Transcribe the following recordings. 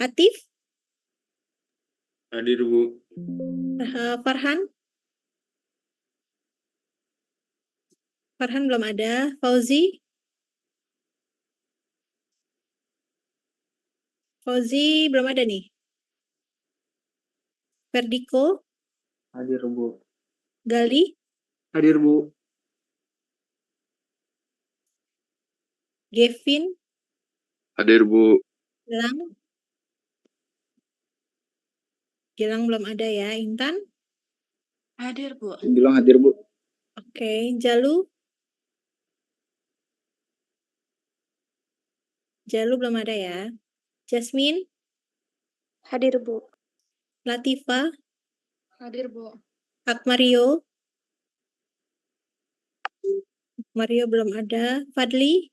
Atif? Hadir, Bu. Farhan? Farhan belum ada. Fauzi? Fauzi belum ada nih. Ferdiko? Hadir, Bu. Gali? Hadir, Bu. Gavin? Hadir, Bu. Gilang? Gilang belum ada ya. Intan? Hadir, Bu. Bilang hadir, Bu. Oke. Jalu? Jalu belum ada ya. Jasmine? Hadir, Bu. Latifa? Hadir, Bu. Akmario? Mario belum ada. Fadli?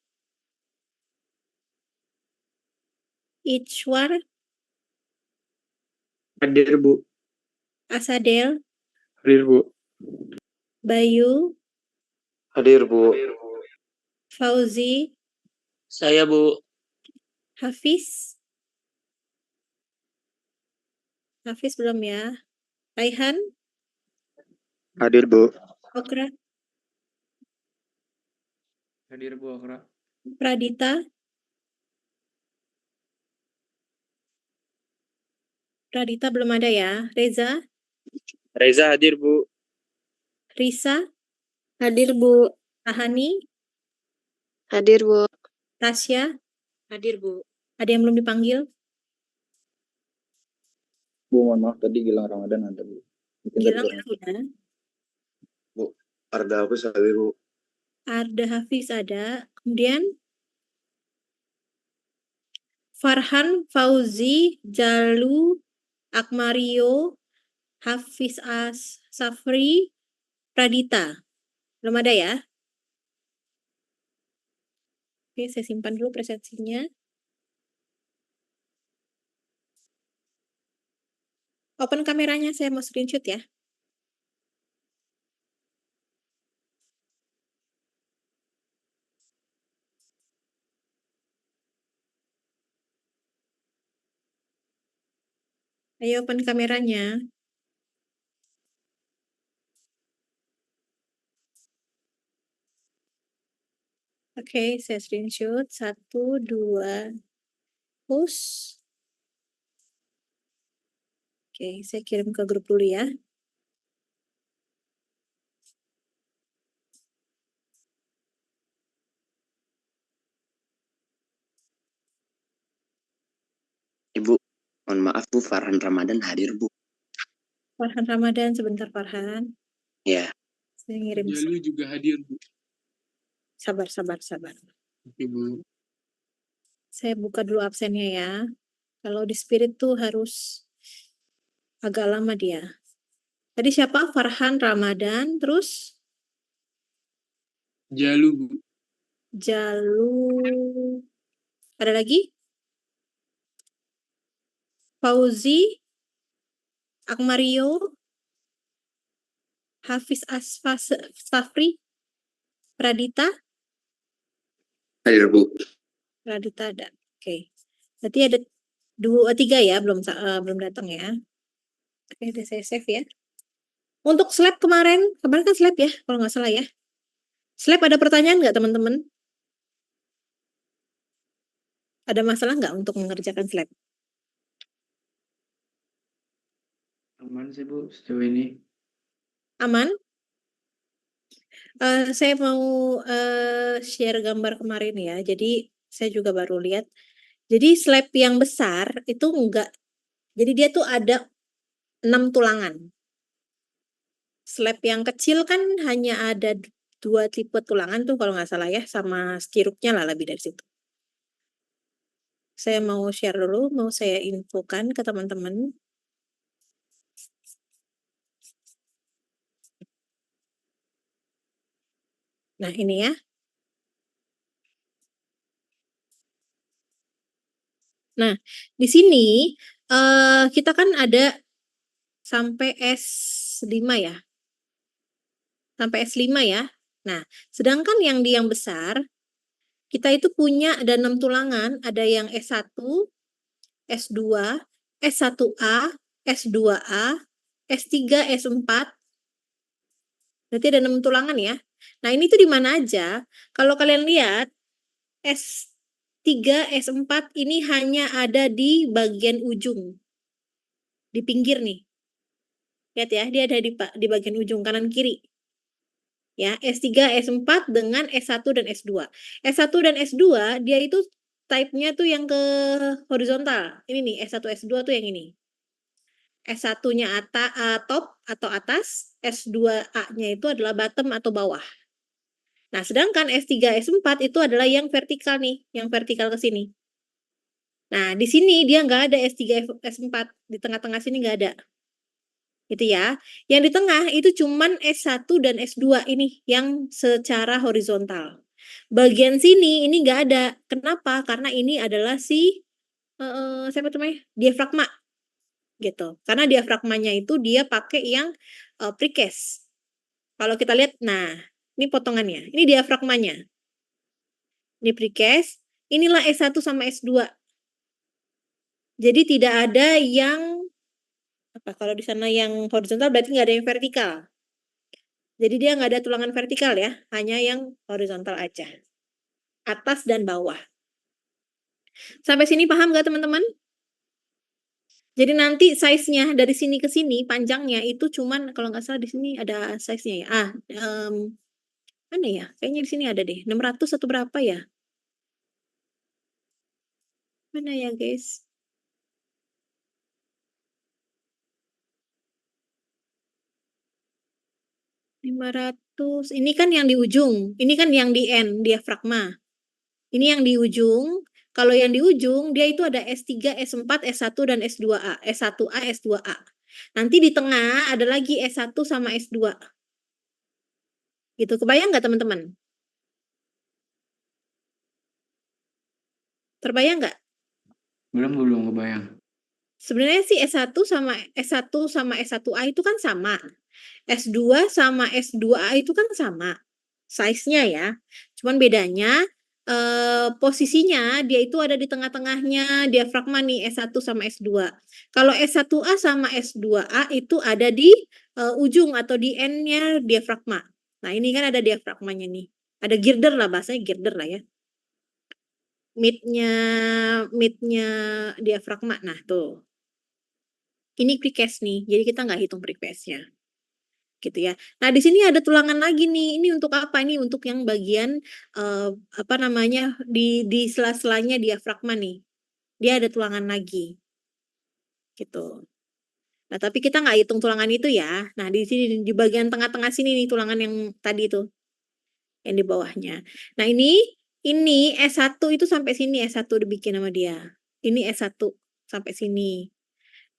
Ichwar? Hadir, Bu. Asadel? Hadir, Bu. Bayu? Hadir, Bu. Fauzi? Saya, Bu. Hafiz? Hafiz belum ya. Raihan? Hadir, Bu. Okra? Hadir, Bu, Akra. Pradita? Pradita belum ada ya. Reza? Reza hadir, Bu. Risa? Hadir, Bu. Tahani? Hadir, Bu. Tasya? Hadir, Bu. Ada yang belum dipanggil? Bu, mohon maaf tadi Gilang Ramadan ada, Bu. Mungkin Gilang tadi sudah. Arda Hafiz hadir, Bu. Arda Hafiz ada. Kemudian Farhan, Fauzi, Jalu, Akmario, Hafiz Safri, Pradita. Belum ada ya? Oke, saya simpan dulu presentasinya. Open kameranya, saya mau screenshot ya. Ayo open kameranya. Oke, saya screenshot. 1, 2, push. Oke, saya kirim ke grup dulu ya. Ibu, mohon maaf Bu, Farhan Ramadan hadir Bu. Farhan Ramadan, sebentar Farhan. Ya. Saya ngirim. Jalu juga hadir, Bu. Sabar. Oke, Bu. Saya buka dulu absennya ya. Kalau di Spirit tuh harus agak lama dia. Tadi siapa? Farhan Ramadan, terus Jalu, Bu. Jalu. Ada lagi? Fauzi, Akmario, Hafiz Safri, Pradita. Hadir Bu. Pradita ada. Oke. Berarti ada 3 ya, belum datang ya. Oke, udah saya save ya. Untuk slab kemarin kan slab ya, kalau nggak salah ya. Slab ada pertanyaan nggak teman-teman? Ada masalah nggak untuk mengerjakan slab? Aman sih, Bu, sejauh ini. Aman? Saya mau share gambar kemarin ya. Jadi saya juga baru lihat. Jadi slab yang besar itu enggak. Jadi dia tuh ada 6 tulangan. Slab yang kecil kan hanya ada 2 tipe tulangan tuh kalau nggak salah ya, sama stirupnya lah lebih dari situ. Saya mau share dulu, mau saya infokan ke teman-teman. Nah ini ya. Nah di sini kita kan ada sampai S5 ya. Sampai S5 ya. Nah, sedangkan yang di yang besar, kita itu punya ada 6 tulangan, ada yang S1, S2, S1A, S2A, S3, S4. Berarti ada 6 tulangan ya. Nah, ini tuh di mana aja? Kalau kalian lihat S3, S4 ini hanya ada di bagian ujung. Di pinggir nih. Lihat ya, dia ada di bagian ujung kanan kiri. Ya, S3, S4 dengan S1 dan S2. S1 dan S2 dia itu type-nya tuh yang ke horizontal. Ini nih, S1, S2 tuh yang ini. S1-nya top atau atas, S2A-nya itu adalah bottom atau bawah. Nah, sedangkan S3, S4 itu adalah yang vertikal nih, yang vertikal ke sini. Nah, di sini dia nggak ada S3, S4, di tengah-tengah sini nggak ada. Gitu ya. Yang di tengah itu cuman S1 dan S2 ini yang secara horizontal. Bagian sini ini nggak ada. Kenapa? Karena ini adalah siapa namanya? Diafragma. Gitu. Karena diafragmanya itu dia pakai yang precast. Kalau kita lihat, nah, ini potongannya. Ini diafragmanya. Ini precast. Inilah S1 sama S2. Jadi tidak ada yang apa kalau di sana yang horizontal berarti nggak ada yang vertikal. Jadi dia nggak ada tulangan vertikal ya, hanya yang horizontal aja. Atas dan bawah. Sampai sini paham nggak teman-teman? Jadi nanti size-nya dari sini ke sini, panjangnya itu cuman kalau nggak salah di sini ada size-nya ya. Mana ya? Kayaknya di sini ada deh. 600 atau berapa ya? Mana ya guys? .500. Ini kan yang di ujung. Ini kan yang di end, diafragma. Ini yang di ujung. Kalau yang di ujung, dia itu ada S3, S4, S1, dan S2A. S1A, S2A. Nanti di tengah ada lagi S1 sama S2. Gitu. Kebayang nggak teman-teman? Terbayang nggak? Belum kebayang. Sebenarnya sih S1 sama S1A itu kan sama. S2 sama S2A itu kan sama. Size-nya ya. Cuman bedanya posisinya dia itu ada di tengah-tengahnya diafragma nih S1 sama S2. Kalau S1A sama S2A itu ada di ujung atau di end-nya diafragma. Nah, ini kan ada diafragmanya nih. Ada girder lah, bahasanya girder lah ya. Mid-nya diafragma. Nah, tuh. Ini precast nih. Jadi kita nggak hitung precast-nya. Gitu ya. Nah, di sini ada tulangan lagi nih. Ini untuk apa? Ini untuk yang bagian apa namanya? Di sela-selanya diafragma nih. Dia ada tulangan lagi. Gitu. Nah, tapi kita nggak hitung tulangan itu ya. Nah, di sini di bagian tengah-tengah sini nih tulangan yang tadi itu. Yang di bawahnya. Nah, ini S1 itu sampai sini S1 dibikin sama dia. Ini S1 sampai sini.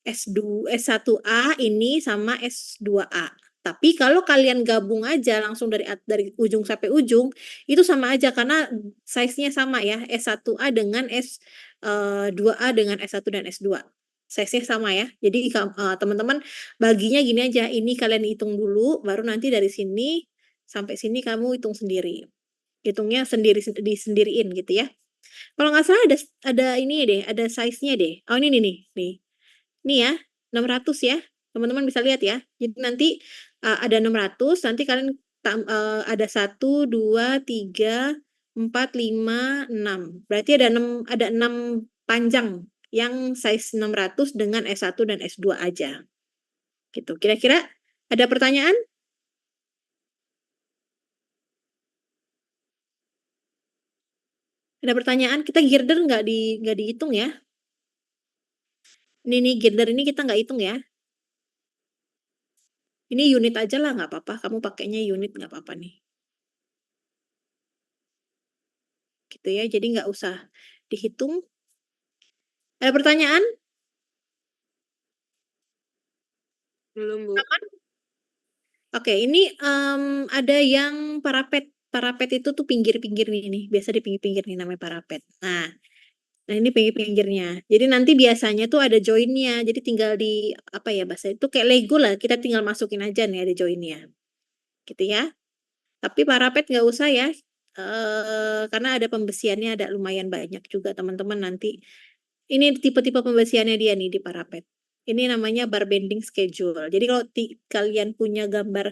S1A ini sama S2A. Tapi kalau kalian gabung aja langsung dari ujung sampai ujung, itu sama aja karena size-nya sama ya, S1A dengan S2A dengan S1 dan S2. Size-nya sama ya. Jadi teman-teman baginya gini aja, ini kalian hitung dulu, baru nanti dari sini sampai sini kamu hitung sendiri. Hitungnya disendiriin gitu ya. Kalau nggak salah ada ini deh, ada size-nya deh. Oh, ini nih. Ini ya, 600 ya. Teman-teman bisa lihat ya. Jadi nanti ada 600, nanti kalian ada 1, 2, 3, 4, 5, 6. Berarti ada 6 panjang yang size 600 dengan S1 dan S2 aja. Gitu. Kira-kira ada pertanyaan? Ada pertanyaan? Kita girder nggak dihitung ya. Ini nih girder ini kita nggak hitung ya. Ini unit aja lah nggak apa-apa. Kamu pakainya unit nggak apa-apa nih. Gitu ya. Jadi nggak usah dihitung. Ada pertanyaan? Belum, Bu. Aman? Oke, ini ada yang parapet. Parapet itu tuh pinggir-pinggir nih. Biasa di pinggir-pinggir nih namanya parapet. Nah ini pinggir-pinggirnya. Jadi nanti biasanya tuh ada joinnya. Jadi tinggal di apa ya bahasa itu kayak Lego lah. Kita tinggal masukin aja nih ada joinnya. Gitu ya. Tapi parapet nggak usah ya. Karena ada pembesiannya ada lumayan banyak juga teman-teman nanti Ini tipe-tipe pembesiannya dia nih di parapet. Ini namanya bar bending schedule. Jadi kalau kalian punya gambar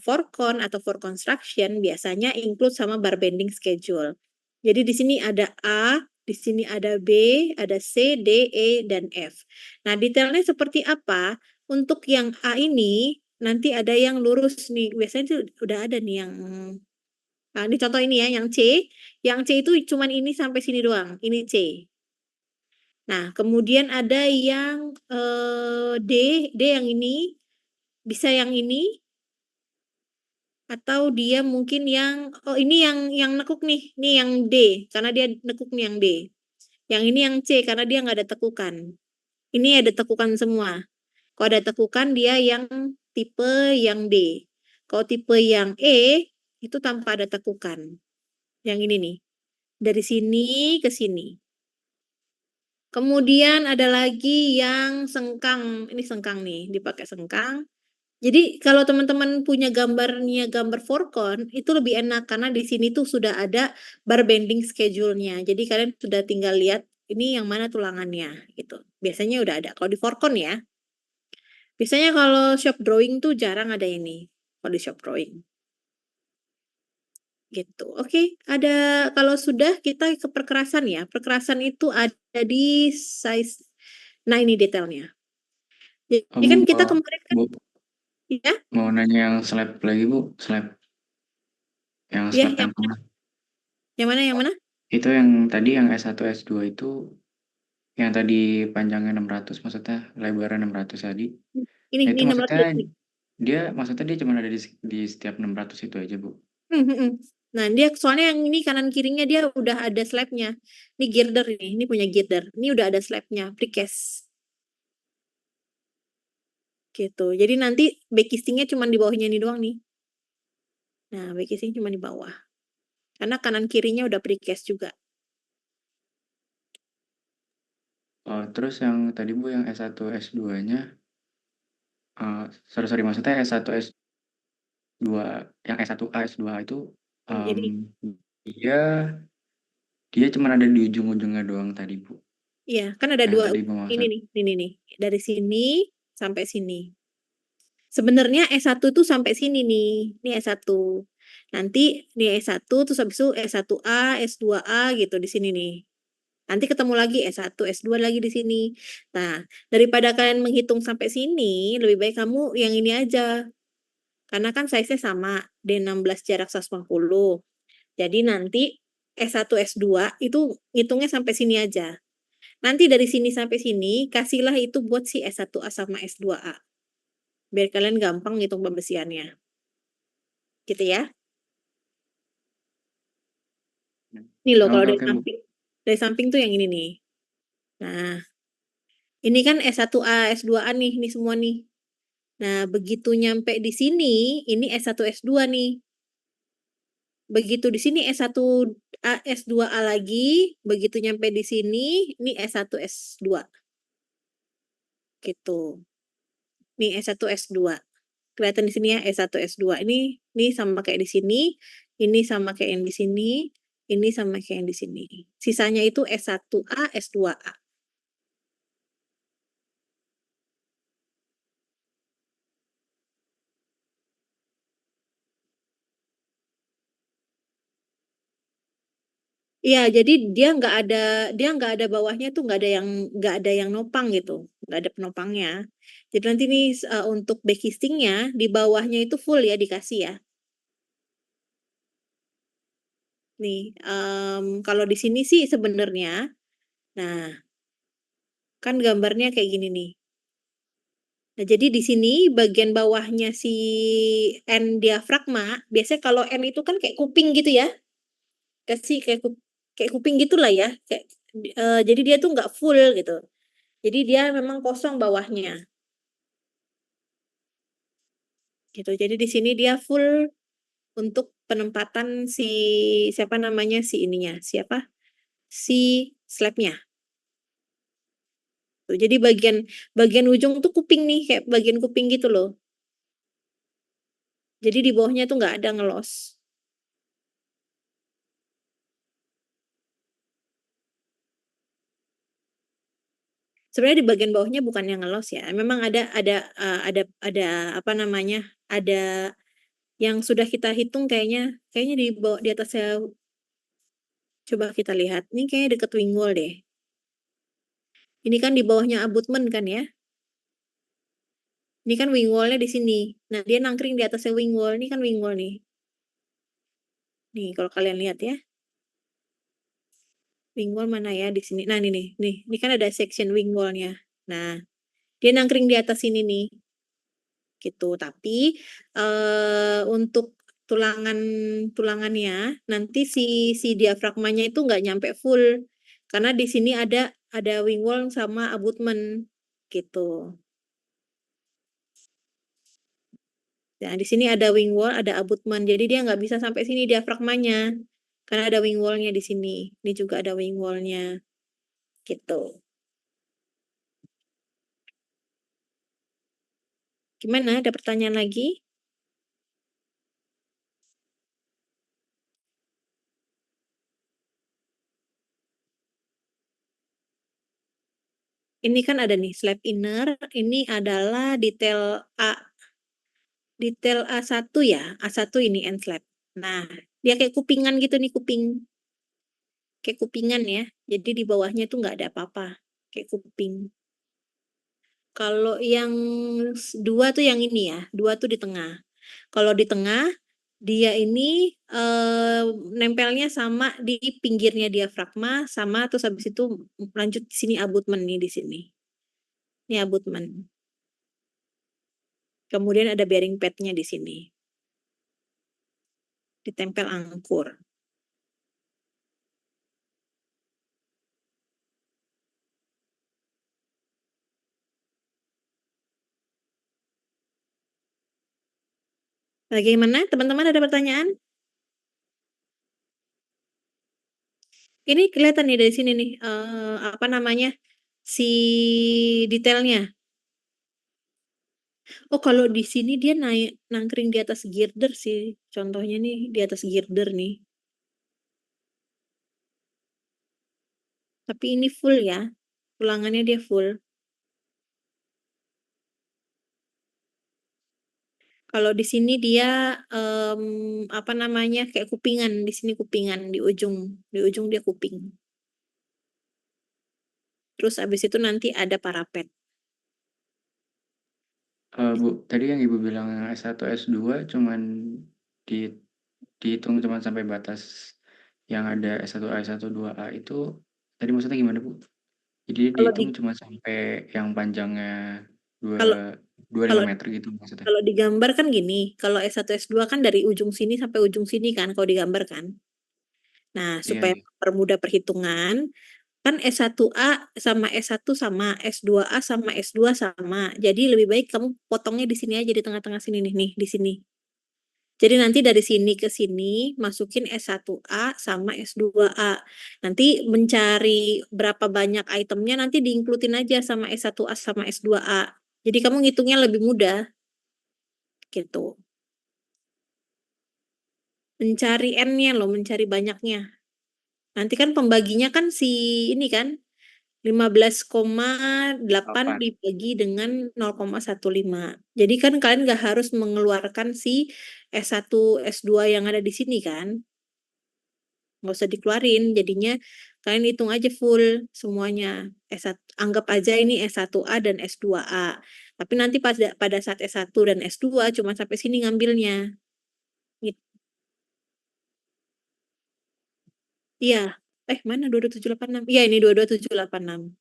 forecon atau for construction biasanya include sama bar bending schedule. Jadi di sini ada A, di sini ada B, ada C, D, E, dan F. Nah, detailnya seperti apa? Untuk yang A ini nanti ada yang lurus nih. Biasanya itu udah ada nih yang nah, ini contoh ini ya, yang C. Yang C itu cuman ini sampai sini doang. Ini C. Nah, kemudian ada yang D, D yang ini, bisa yang ini, atau dia mungkin yang, oh ini yang nekuk nih, ini yang D, karena dia nekuk nih yang D. Yang ini yang C, karena dia nggak ada tekukan. Ini ada tekukan semua. Kalau ada tekukan, dia yang tipe yang D. Kalau tipe yang E, itu tanpa ada tekukan. Yang ini nih, dari sini ke sini. Kemudian ada lagi yang sengkang, ini sengkang nih, dipakai sengkang. Jadi kalau teman-teman punya gambar forecon itu lebih enak karena di sini tuh sudah ada bar bending schedule-nya. Jadi kalian sudah tinggal lihat ini yang mana tulangannya gitu. Biasanya udah ada kalau di forecon ya. Biasanya kalau shop drawing tuh jarang ada ini kalau di shop drawing. Gitu. Oke, ada kalau sudah kita ke perkerasan ya. Perkerasan itu ada di size. Nah, ini detailnya. Jadi kan kita kemarin kan Bu, ya, mau nanya yang slab lagi Bu, slab yang ya slab yang tengah. yang mana? Itu yang tadi yang S1 S2 itu yang tadi panjangnya 600 maksudnya lebarnya 600 tadi. Ini Itu 600 maksudnya ini. dia cuma ada di setiap 600 itu aja Bu. Nah, dia soalnya yang ini kanan kirinya dia udah ada slabnya. Ini girder ini punya girder. Ini udah ada slabnya, precast. Gitu. Jadi nanti backcastingnya cuma di bawahnya ini doang nih. Nah, backcasting cuma di bawah. Karena kanan kirinya udah precast juga. Oh, terus yang tadi Bu yang S1 S2-nya sorry maksudnya S1 S2 yang S1A S2A itu Jadi dia dia cuma ada di ujung-ujungnya doang tadi Bu. iya, kan ada Yang dua tadi Bu maksud. ini nih. Dari sini sampai sini. Sebenarnya S1 tuh sampai sini nih. Ini S1. Nanti ini S1 terus habis itu S1A, S2A gitu di sini nih. Nanti ketemu lagi S1, S2 lagi di sini. Nah, daripada kalian menghitung sampai sini, lebih baik kamu yang ini aja. Karena kan size-nya sama, D16 jarak 150. Jadi nanti S1, S2 itu ngitungnya sampai sini aja. Nanti dari sini sampai sini, kasihlah itu buat si S1A sama S2A. Biar kalian gampang ngitung pembesiannya. Gitu ya. Nih loh, kalau Oke, dari Bu. samping. Dari samping tuh yang ini nih. Nah, ini kan S1A, S2A nih, ini semua nih. Nah, begitu nyampe di sini, ini S1, S2 nih. Begitu di sini S1A, S2A lagi, begitu nyampe di sini, ini S1, S2. Gitu. Nih S1, S2. Kelihatan di sini ya S1, S2. Ini sama kayak di sini, ini sama kayak yang di sini, ini sama kayak yang di sini. Sisanya itu S1A, S2A. Iya, jadi dia nggak ada bawahnya tuh nggak ada yang nopang gitu, nggak ada penopangnya. Jadi nanti nih untuk backcastingnya di bawahnya itu full ya dikasih ya. Nih, kalau di sini sih sebenarnya, nah kan gambarnya kayak gini nih. Nah, jadi di sini bagian bawahnya si N diafragma, biasanya kalau N itu kan kayak kuping gitu ya, kasih kayak kuping gitulah ya, kayak jadi dia tuh nggak full gitu. Jadi dia memang kosong bawahnya. Gitu. Jadi di sini dia full untuk penempatan si siapa namanya si ininya, siapa? Si slabnya. Tuh, jadi bagian ujung tuh kuping nih, kayak bagian kuping gitu loh. Jadi di bawahnya tuh nggak ada ngelos. Sebenarnya di bagian bawahnya bukan yang ngelos ya. Memang ada apa namanya? Ada yang sudah kita hitung kayaknya di bawah di atasnya. Coba kita lihat. Ini kayaknya deket wing wall deh. Ini kan di bawahnya abutment kan ya? Ini kan wing wall-nya di sini. Nah, dia nangkring di atasnya wing wall. Ini kan wing wall nih. Nih, kalau kalian lihat ya. Wing wall mana ya di sini? Nah, ini nih. Nih, ini kan ada section wing wall-nya. Nah, dia nangkring di atas sini nih. Gitu. Tapi untuk tulangannya nanti si diafragmanya itu nggak nyampe full. Karena di sini ada wing wall sama abutment gitu. Nah, di sini ada wing wall, ada abutment. Jadi dia nggak bisa sampai sini diafragmanya. Karena ada wing wall-nya di sini. Ini juga ada wing wall-nya. Gitu. Gimana? Ada pertanyaan lagi? Ini kan ada nih slab inner. Ini adalah detail A. Detail A1 ya. A1 ini end slab. Nah, dia kayak kupingan gitu nih, kuping. Kayak kupingan ya. Jadi di bawahnya itu nggak ada apa-apa. Kayak kuping. Kalau yang dua tuh yang ini ya. Dua tuh di tengah. Kalau di tengah, dia ini nempelnya sama di pinggirnya diafragma, sama terus habis itu lanjut di sini abutment nih di sini. Ini abutment. Kemudian ada bearing pad-nya di sini. Ditempel angkur. Bagaimana? Teman-teman ada pertanyaan? Ini kelihatan nih dari sini nih, apa namanya, si detailnya. Oh, kalau di sini dia nangkring di atas girder sih. Contohnya nih, di atas girder nih. Tapi ini full ya. Tulangannya dia full. Kalau di sini dia apa namanya, kayak kupingan, di sini kupingan, di ujung dia kuping. Terus habis itu nanti ada parapet. Bu, tadi yang Ibu bilang S1, S2 cuman dihitung cuman sampai batas yang ada S1A, S1, 2A itu tadi maksudnya gimana, Bu? Jadi Kalau dihitung cuma sampai yang panjangnya kalau 25 kalau meter gitu maksudnya? kalau digambar kan gini, kalau S1 S2 kan dari ujung sini sampai ujung sini kan kalau digambar kan. Nah, Iya, supaya iya. mempermudah perhitungan, kan S1A sama S1 sama, S2A sama S2 sama. Jadi lebih baik kamu potongnya di sini aja di tengah-tengah sini nih, di sini. Jadi nanti dari sini ke sini masukin S1A sama S2A. Nanti mencari berapa banyak itemnya nanti diinklutin aja sama S1A sama S2A. Jadi kamu ngitungnya lebih mudah. Gitu. Mencari N-nya loh, mencari banyaknya. Nanti kan pembaginya kan si ini kan 15,8 8. dibagi dengan 0,15. Jadi kan kalian nggak harus mengeluarkan si S1, S2 yang ada di sini kan. Nggak usah dikeluarin. Jadinya kalian hitung aja full semuanya. S1, anggap aja ini S1A dan S2A. Tapi nanti pada saat S1 dan S2 cuma sampai sini ngambilnya. Gitu. Iya. Mana 22786? Iya, ini 22786.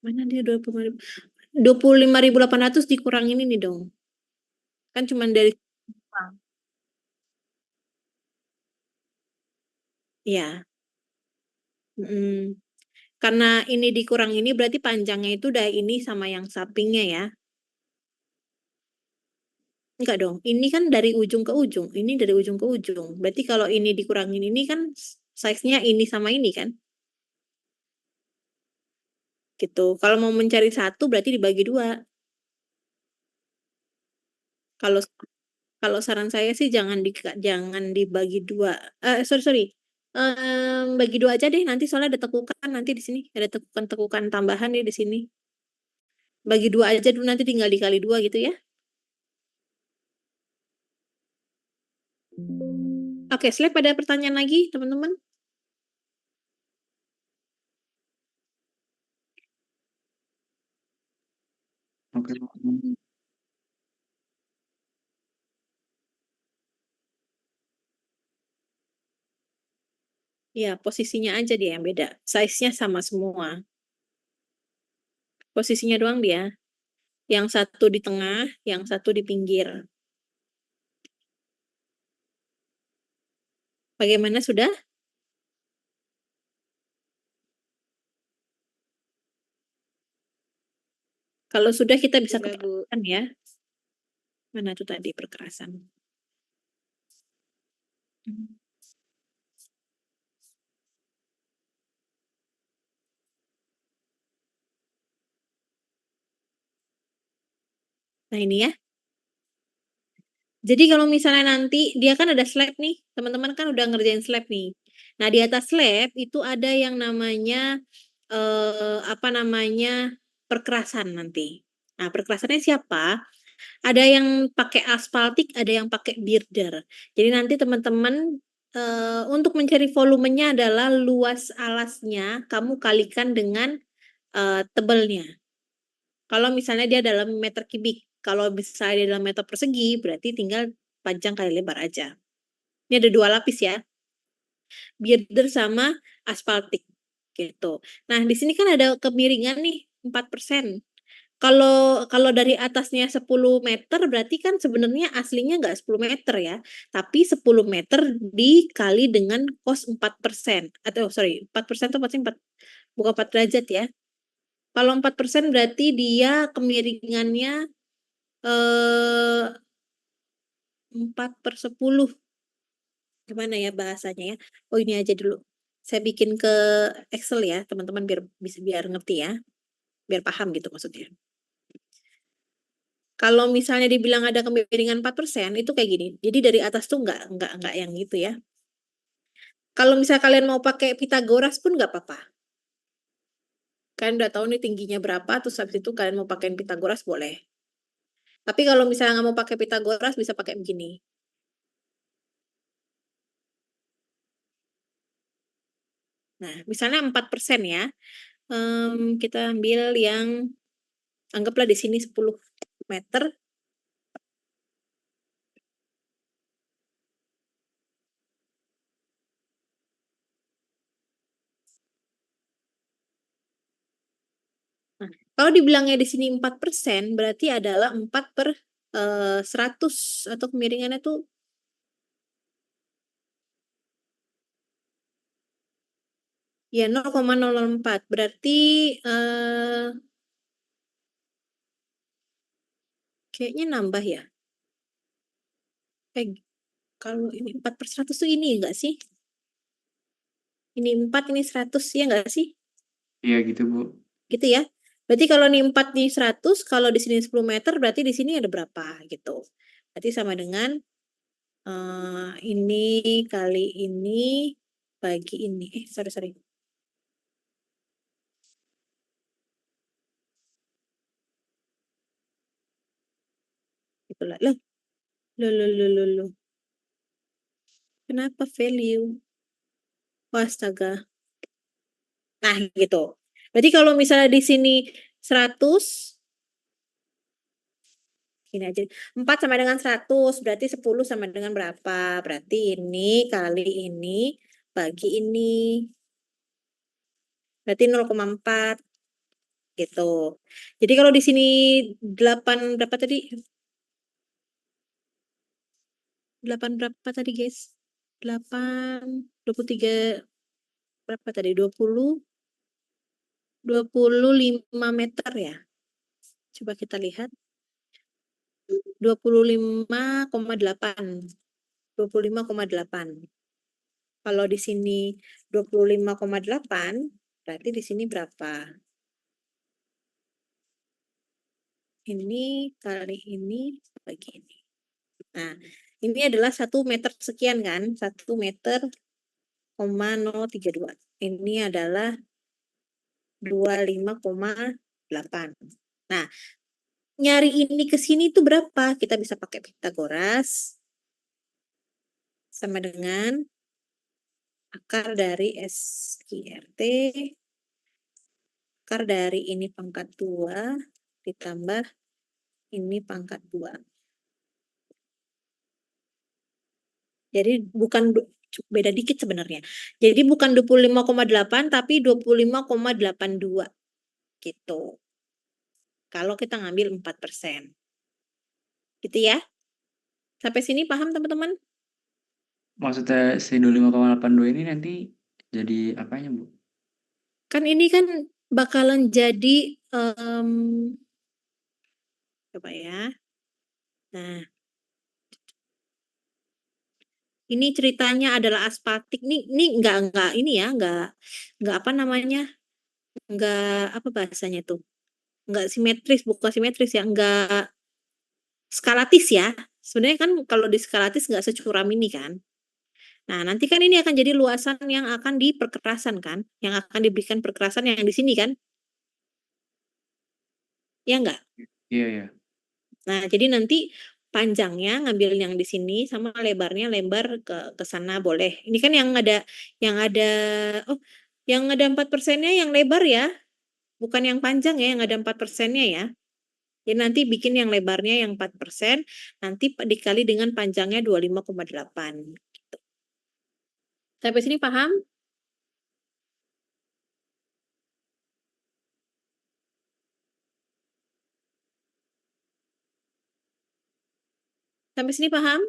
Mana dia 25.800 dikurangin ini dong. Kan cuma dari Iya. Karena ini dikurang ini berarti panjangnya itu udah ini sama yang sampingnya ya. Enggak dong. Ini kan dari ujung ke ujung. Ini dari ujung ke ujung. Berarti kalau ini dikurangin ini kan size-nya ini sama ini kan. Gitu. Kalau mau mencari satu berarti dibagi dua. Kalau kalau saran saya sih jangan dibagi dua. Sorry. Bagi dua aja deh nanti soalnya ada tekukan nanti di sini ada tekukan tambahan nih di sini. Bagi dua aja dulu nanti tinggal dikali dua gitu ya. Oke, slide pada pertanyaan lagi teman-teman. Oke, Bu. Ya, posisinya aja dia yang beda. Size-nya sama semua. Posisinya doang dia. Yang satu di tengah, yang satu di pinggir. Bagaimana sudah? Kalau sudah kita bisa Sudah, Bu. keperasan ya. Mana tuh tadi perkerasan? Nah ini ya. Jadi kalau misalnya nanti dia kan ada slab nih, teman-teman kan udah ngerjain slab nih. Nah di atas slab itu ada yang namanya apa namanya perkerasan nanti. Nah perkerasannya siapa? Ada yang pakai aspaltik, ada yang pakai birder. Jadi nanti teman-teman untuk mencari volumenya adalah luas alasnya kamu kalikan dengan tebelnya. Kalau misalnya dia dalam meter kubik, kalau misalnya dia dalam meter persegi, berarti tinggal panjang kali lebar aja. Ini ada 2 lapis ya, birder sama aspaltik gitu. Nah, di sini kan ada kemiringan nih 4%. Kalau dari atasnya 10 meter berarti kan sebenarnya aslinya nggak 10 meter ya, tapi 10 meter dikali dengan cos 4%. Atau sorry, 4% itu pasti 4, bukan 4 derajat ya. Kalau 4% berarti dia kemiringannya 4/10. Gimana ya bahasanya ya? Oh ini aja dulu. Saya bikin ke Excel ya, teman-teman biar ngerti ya. Biar paham gitu maksudnya. Kalau misalnya dibilang ada kemiringan 4%, itu kayak gini. Jadi dari atas tuh nggak yang gitu ya. Kalau misalnya kalian mau pakai Pitagoras pun nggak apa-apa. Kalian udah tahu nih tingginya berapa, terus habis itu kalian mau pakai Pitagoras boleh. Tapi kalau misalnya nggak mau pakai Pitagoras, bisa pakai begini. Nah, misalnya 4% ya. Kita ambil yang, anggaplah di sini 10 meter. Nah, kalau dibilangnya di sini 4%, berarti adalah 4/100 atau kemiringannya tuh ya 0,004. Berarti kayaknya nambah ya. Kalau ini 4/100 tuh ini enggak sih? Ini 4, ini 100 ya enggak sih? Iya gitu, Bu. Gitu ya. Berarti kalau ini 4, ini 100, kalau di sini 10 meter, berarti di sini ada berapa gitu. Berarti sama dengan ini kali ini bagi ini. Sorry. Itulah. Loh. Kenapa value? Oh, astaga. Nah, gitu. Berarti kalau misalnya di sini 100, gini aja. 4 sama dengan 100, berarti 10 sama dengan berapa? Berarti ini kali ini bagi ini. Berarti 0,4 gitu. Jadi kalau di sini 8 berapa tadi? 8 berapa tadi, guys? 8 23 berapa tadi? 25 meter ya. Coba kita lihat. 25,8. 25,8. Kalau di sini 25,8, berarti di sini berapa? Ini kali ini bagi ini. Nah, ini adalah 1 meter sekian kan, 1 meter, 032. Ini adalah 25,8. Nah, nyari ini ke sini itu berapa? Kita bisa pakai Pitagoras. Sama dengan akar dari SQRT, akar dari ini pangkat 2, ditambah ini pangkat 2. Jadi bukan beda dikit sebenarnya. Jadi bukan 25,8 tapi 25,82 gitu. Kalau kita ngambil 4%. Gitu ya. Sampai sini paham teman-teman? Maksudnya si 25,82 ini nanti jadi apanya, Bu? Kan ini kan bakalan jadi coba ya. Nah, ini ceritanya adalah aspartik. Ini enggak ini ya, enggak apa namanya? Enggak apa bahasanya tuh? Enggak simetris, bukan simetris ya, enggak skalatis ya. Sebenarnya kan kalau di skalatis enggak securam ini kan. Nah, nanti kan ini akan jadi luasan yang akan diperkerasan kan, yang akan diberikan perkerasan yang di sini kan? Ya enggak? Iya, iya. Nah, jadi nanti panjangnya ngambil yang di sini sama lebarnya lebar ke sana boleh. Ini kan yang ada oh, yang ada 4%-nya yang lebar ya. Bukan yang panjang ya, yang ada 4%-nya ya. Jadi nanti bikin yang lebarnya yang 4%, nanti dikali dengan panjangnya 25,8 gitu. Sampai sini paham? Sampai sini paham?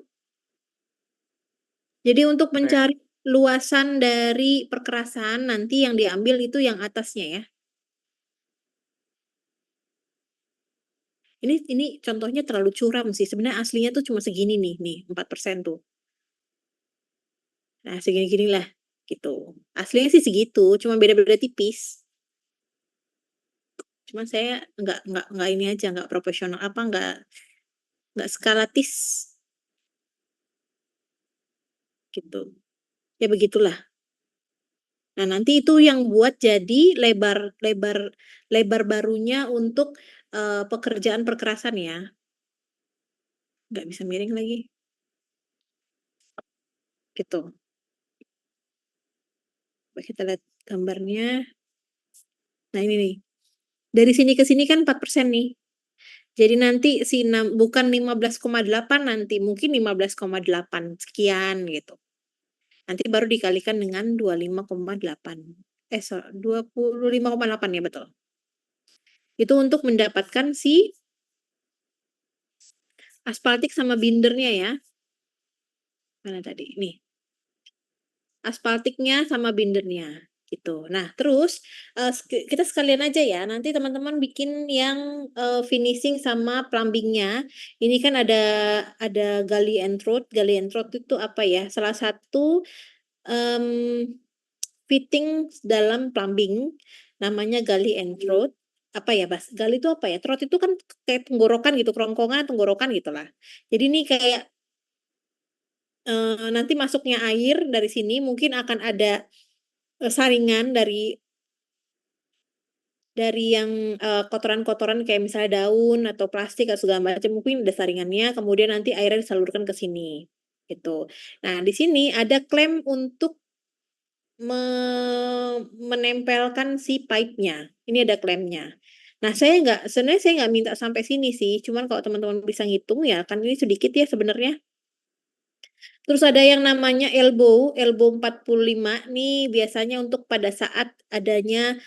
Jadi untuk Oke. mencari luasan dari perkerasan nanti yang diambil itu yang atasnya ya. Ini contohnya terlalu curam sih. Sebenarnya aslinya tuh cuma segini nih 4% tuh. Nah, segini-gini lah gitu. Aslinya sih segitu, cuma beda-beda tipis. Cuma saya nggak ini aja, nggak profesional apa nggak skalatis gitu. Ya begitulah. Nah, nanti itu yang buat jadi lebar barunya untuk pekerjaan perkerasan ya. Nggak bisa miring lagi. Gitu. Coba kita lihat gambarnya. Nah, ini nih. Dari sini ke sini kan 4% nih. Jadi nanti bukan 15,8 nanti, mungkin 15,8 sekian gitu. Nanti baru dikalikan dengan 25,8. 25,8 ya betul. Itu untuk mendapatkan si aspaltik sama bindernya ya. Mana tadi? Nih. Aspaltiknya sama bindernya gitu. Nah, terus kita sekalian aja ya. Nanti teman-teman bikin yang finishing sama plumbingnya. Ini kan ada gali and throat. Gali and throat itu apa ya? Salah satu fitting dalam plumbing namanya gali and throat. Apa ya, Bas? Gali itu apa ya? Throat itu kan kayak tenggorokan gitu, kerongkongan tenggorokan gitulah. Jadi ini kayak nanti masuknya air dari sini mungkin akan ada saringan dari yang kotoran-kotoran kayak misalnya daun atau plastik atau segala macam mungkin ada saringannya, kemudian nanti airnya disalurkan ke sini gitu. Nah, di sini ada klem untuk menempelkan si pipe-nya. Ini ada klemnya. Nah, sebenarnya saya nggak minta sampai sini sih, cuman kalau teman-teman bisa ngitung ya kan ini sedikit ya sebenarnya. Terus ada yang namanya elbow 45 nih biasanya untuk pada saat adanya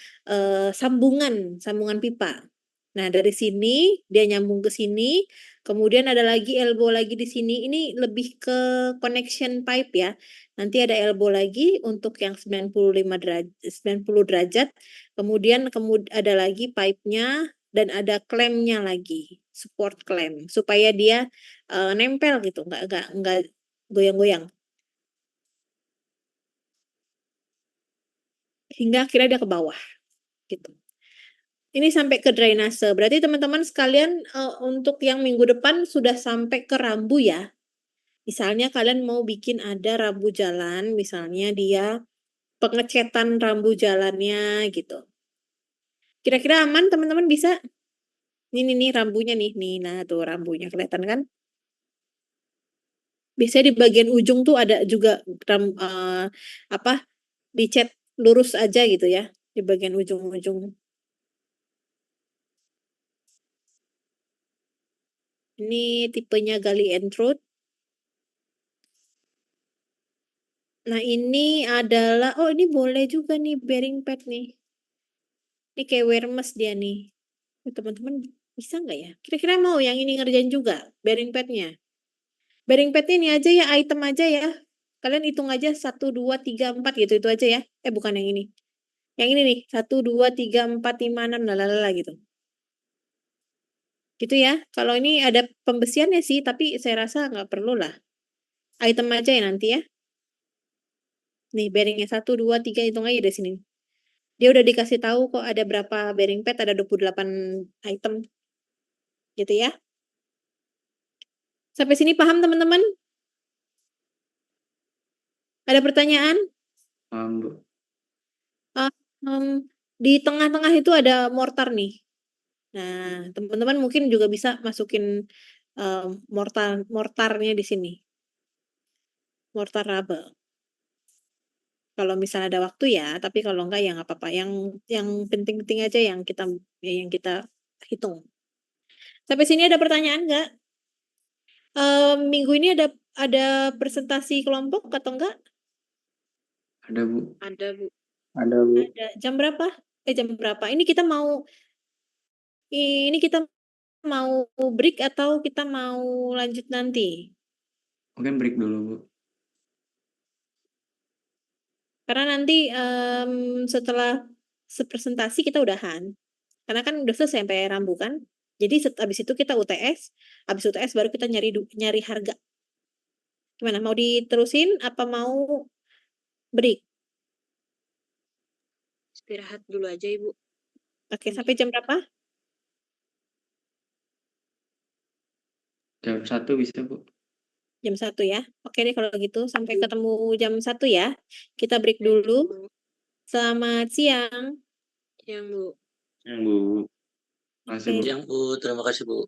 sambungan pipa. Nah, dari sini dia nyambung ke sini, kemudian ada lagi elbow lagi di sini. Ini lebih ke connection pipe ya. Nanti ada elbow lagi untuk yang 90 derajat. Kemudian ada lagi pipe-nya dan ada klemnya lagi, support klem supaya dia nempel gitu, nggak goyang-goyang. Hingga akhirnya dia ke bawah, gitu. Ini sampai ke drainase. Berarti teman-teman sekalian untuk yang minggu depan sudah sampai ke rambu ya. Misalnya kalian mau bikin ada rambu jalan, misalnya dia pengecetan rambu jalannya gitu. Kira-kira aman teman-teman bisa? Ini nih rambunya nih, nah tuh rambunya kelihatan kan? Biasanya di bagian ujung tuh ada juga apa dicat lurus aja gitu ya di bagian ujung-ujung. Ini tipenya Gali and Truth. Nah ini adalah, oh ini boleh juga nih bearing pad nih. Ini kayak Wermes dia nih. Teman-teman bisa nggak ya? Kira-kira mau yang ini ngerjain juga bearing padnya? Bearing pad ini aja ya, item aja ya. Kalian hitung aja 1, 2, 3, 4 gitu, itu aja ya. Bukan yang ini. Yang ini nih, 1, 2, 3, 4, 5, 6, lalala gitu. Gitu ya. Kalau ini ada pembesiannya sih, tapi saya rasa nggak perlu lah. Item aja ya nanti ya. Nih, bearingnya 1, 2, 3, hitung aja dari sini. Dia udah dikasih tahu kok ada berapa bearing pad, ada 28 item. Gitu ya. Sampai sini paham teman-teman? Ada pertanyaan? Paham, Bu. Di tengah-tengah itu ada mortar nih. Nah, teman-teman mungkin juga bisa masukin mortarnya di sini. Mortar rubber. Kalau misalnya ada waktu ya, tapi kalau enggak ya nggak apa-apa. Yang penting-penting aja yang kita hitung. Sampai sini ada pertanyaan nggak? Minggu ini ada presentasi kelompok atau enggak? Ada, Bu. Ada, Bu. Ada, Bu. Ada. Jam berapa? Jam berapa? Ini kita mau break atau kita mau lanjut nanti? Mungkin break dulu, Bu. Karena nanti setelah presentasi kita udahan. Karena kan udah selesai sampai Rambu kan. Jadi habis itu kita UTS, habis UTS baru kita nyari harga. Gimana? Mau diterusin apa mau break? Istirahat dulu aja, Ibu. Oke, sampai jam berapa? Jam 1 bisa, Bu. Jam 1 ya. Oke deh kalau gitu sampai ketemu jam 1 ya. Kita break dulu. Bu. Selamat siang. Yang, Bu. Yang, Bu. Makasih, Bu. Siang, Bu. Terima kasih, Bu.